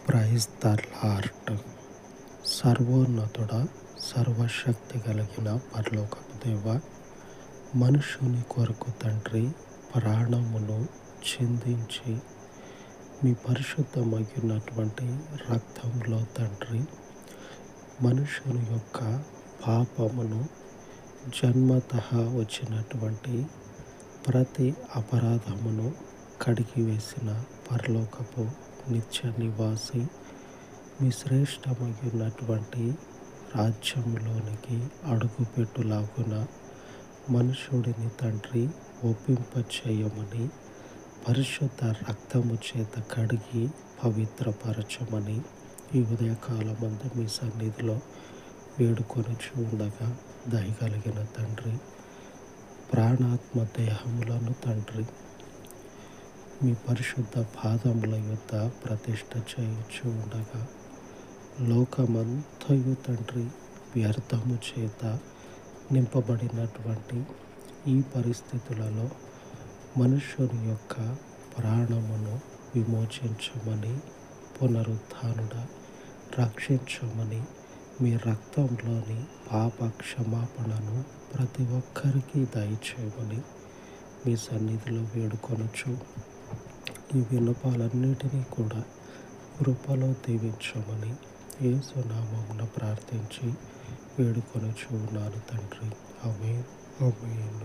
Praise the lord. సర్వోన్నతుడ, సర్వశక్తి కలిగిన పరలోకపు దేవ, మనుషుని కొరకు తండ్రి ప్రాణమును చిందించి మీ పరిశుద్ధమైనటువంటి రక్తంలో తండ్రి మనుషుని యొక్క పాపమును, జన్మతః వచ్చినటువంటి ప్రతి అపరాధమును కడిగివేసిన పరలోకపు నిత్య నివాసి, మీ శ్రేష్టమైనటువంటి రాజ్యంలోనికి అడుగుపెట్టులాగున మనుషుడిని తండ్రి ఒప్పింపచేయమని, పరిశుద్ధ రక్తము చేత కడిగి పవిత్రపరచమని ఈ ఉదయకాలమందు మీ సన్నిధిలో వేడుకొనుచు ఉండగా, దయగలిగిన తండ్రి ప్రాణాత్మ దేహములను తండ్రి మీ పరిశుద్ధ పాదముల యొద్ద ప్రతిష్ఠ చేయుచు ఉండగా, లోకమంతయు తండ్రి వ్యర్థము చేత నింపబడినటువంటి ఈ పరిస్థితులలో మనుష్యుని యొక్క ప్రాణమును విమోచించమని, పునరుత్థానుడ రక్షించమని, మీ రక్తంలోని పాప క్షమాపణను ప్రతి ఒక్కరికి దయచేయమని మీ సన్నిధిలో వేడుకొనుచు, ఈ విన్నపాలన్నిటినీ కూడా కృపలో దీవించమని యేసు నామమున ప్రార్థించి వేడుకొనుచు ఉన్నాను తండ్రి. ఆమేన్, ఆమేన్.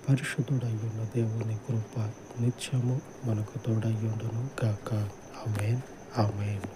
పరిశుద్ధుడయ్యున్న దేవుని కృప నిత్యము మనకు తోడయ్యుండును గాక. ఆమేన్, ఆమేన్.